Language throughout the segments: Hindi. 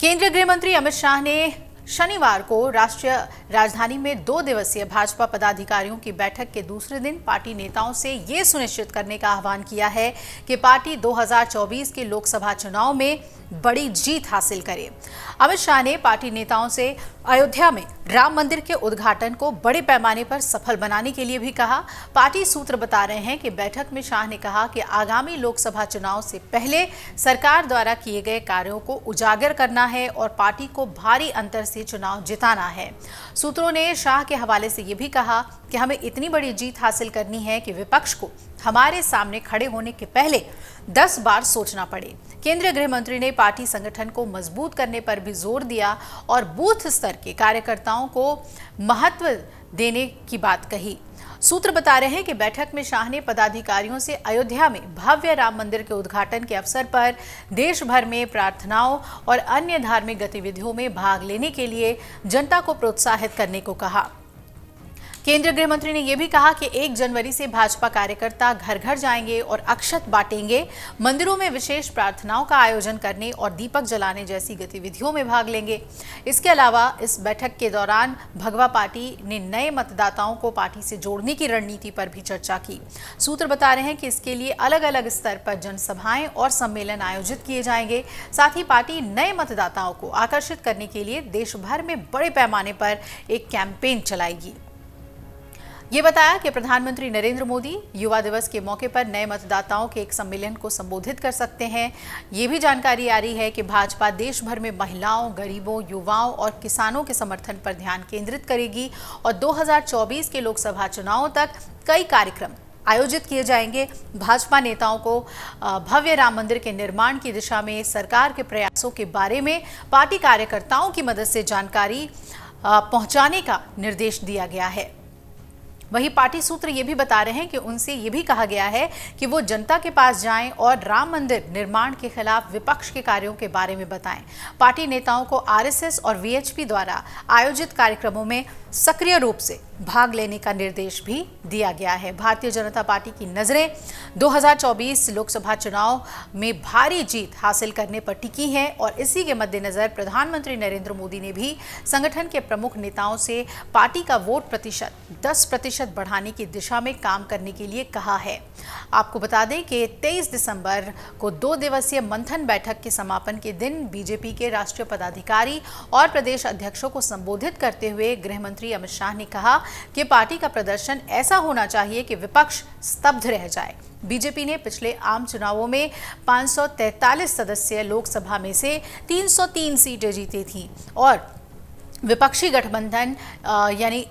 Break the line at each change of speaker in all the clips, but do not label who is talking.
केंद्रीय गृह मंत्री अमित शाह ने शनिवार को राष्ट्रीय राजधानी में 2 दिवसीय भाजपा पदाधिकारियों की बैठक के दूसरे दिन पार्टी नेताओं से ये सुनिश्चित करने का आह्वान किया है कि पार्टी 2024 के लोकसभा चुनाव में बड़ी जीत हासिल करे। अमित शाह ने पार्टी नेताओं से अयोध्या में राम मंदिर के उद्घाटन को बड़े पैमाने पर सफल बनाने के लिए भी कहा। पार्टी सूत्र बता रहे हैं कि बैठक में शाह ने कहा कि आगामी लोकसभा चुनाव से पहले सरकार द्वारा किए गए कार्यों को उजागर करना है और पार्टी को भारी अंतर से चुनाव जिताना है। सूत्रों ने शाह के हवाले से ये भी कहा कि हमें इतनी बड़ी जीत हासिल करनी है कि विपक्ष को हमारे सामने खड़े होने के पहले 10 बार सोचना पड़े। केंद्रीय गृह मंत्री ने पार्टी संगठन को मजबूत करने पर भी जोर दिया और बूथ स्तर के कार्यकर्ताओं को महत्व देने की बात कही। सूत्र बता रहे हैं कि बैठक में शाह ने पदाधिकारियों से अयोध्या में भव्य राम मंदिर के उद्घाटन के अवसर पर देश भर में प्रार्थनाओं और अन्य धार्मिक गतिविधियों में भाग लेने के लिए जनता को प्रोत्साहित करने को कहा। केंद्रीय गृह मंत्री ने यह भी कहा कि 1 जनवरी से भाजपा कार्यकर्ता घर घर जाएंगे और अक्षत बांटेंगे, मंदिरों में विशेष प्रार्थनाओं का आयोजन करने और दीपक जलाने जैसी गतिविधियों में भाग लेंगे। इसके अलावा इस बैठक के दौरान भगवा पार्टी ने नए मतदाताओं को पार्टी से जोड़ने की रणनीति पर भी चर्चा की। सूत्र बता रहे हैं कि इसके लिए अलग अलग स्तर पर जनसभाएं और सम्मेलन आयोजित किए जाएंगे। साथ ही पार्टी नए मतदाताओं को आकर्षित करने के लिए देश भर में बड़े पैमाने पर एक कैंपेन चलाएगी। ये बताया कि प्रधानमंत्री नरेंद्र मोदी युवा दिवस के मौके पर नए मतदाताओं के एक सम्मेलन को संबोधित कर सकते हैं। ये भी जानकारी आ रही है कि भाजपा देश भर में महिलाओं, गरीबों, युवाओं और किसानों के समर्थन पर ध्यान केंद्रित करेगी और 2024 के लोकसभा चुनावों तक कई कार्यक्रम आयोजित किए जाएंगे। भाजपा नेताओं को भव्य राम मंदिर के निर्माण की दिशा में सरकार के प्रयासों के बारे में पार्टी कार्यकर्ताओं की मदद से जानकारी पहुंचाने का निर्देश दिया गया है। वहीं पार्टी सूत्र ये भी बता रहे हैं कि उनसे ये भी कहा गया है कि वो जनता के पास जाएं और राम मंदिर निर्माण के खिलाफ विपक्ष के कार्यों के बारे में बताएं। पार्टी नेताओं को आरएसएस और वीएचपी द्वारा आयोजित कार्यक्रमों में सक्रिय रूप से भाग लेने का निर्देश भी दिया गया है। भारतीय जनता पार्टी की नजरें 2024 लोकसभा चुनाव में भारी जीत हासिल करने पर टिकी हैं और इसी के मद्देनजर प्रधानमंत्री नरेंद्र मोदी ने भी संगठन के प्रमुख नेताओं से पार्टी का वोट प्रतिशत 10% बढ़ाने की दिशा में काम करने के लिए कहा है। आपको बता दें कि 23 दिसंबर को 2 दिवसीय मंथन बैठक के समापन के दिन बीजेपी के राष्ट्रीय पदाधिकारी और प्रदेश अध्यक्षों को संबोधित करते हुए गृह मंत्री अमित शाह ने कहा कि पार्टी का प्रदर्शन ऐसा होना चाहिए कि विपक्ष स्तब्ध रह जाए। बीजेपी ने पिछले आम चुनावों में 543 सदस्यीय लोकसभा में से 303 सीटें जीती थीं और विपक्षी गठबंधन यानी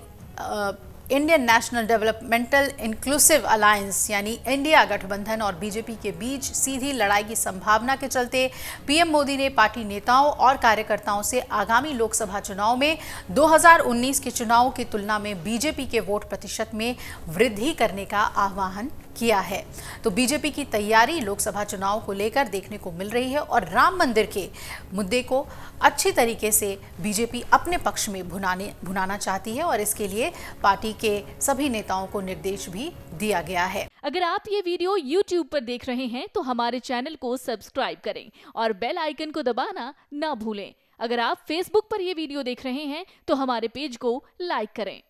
Indian national developmental inclusive alliance यानी इंडिया गठबंधन और बीजेपी के बीच सीधी लड़ाई की संभावना के चलते पीएम मोदी ने पार्टी नेताओं और कार्यकर्ताओं से आगामी लोकसभा चुनाव में 2019 के चुनावों की तुलना में बीजेपी के वोट प्रतिशत में वृद्धि करने का आह्वान किया है। तो बीजेपी की तैयारी लोकसभा चुनाव को लेकर देखने को मिल रही है और राम मंदिर के मुद्दे को अच्छी तरीके से बीजेपी अपने पक्ष में भुनाना चाहती है और इसके लिए पार्टी के सभी नेताओं को निर्देश भी दिया गया है।
अगर आप ये वीडियो YouTube पर देख रहे हैं तो हमारे चैनल को सब्सक्राइब करें और बेल आइकन को दबाना ना भूलें। अगर आप Facebook पर ये वीडियो देख रहे हैं तो हमारे पेज को लाइक करें।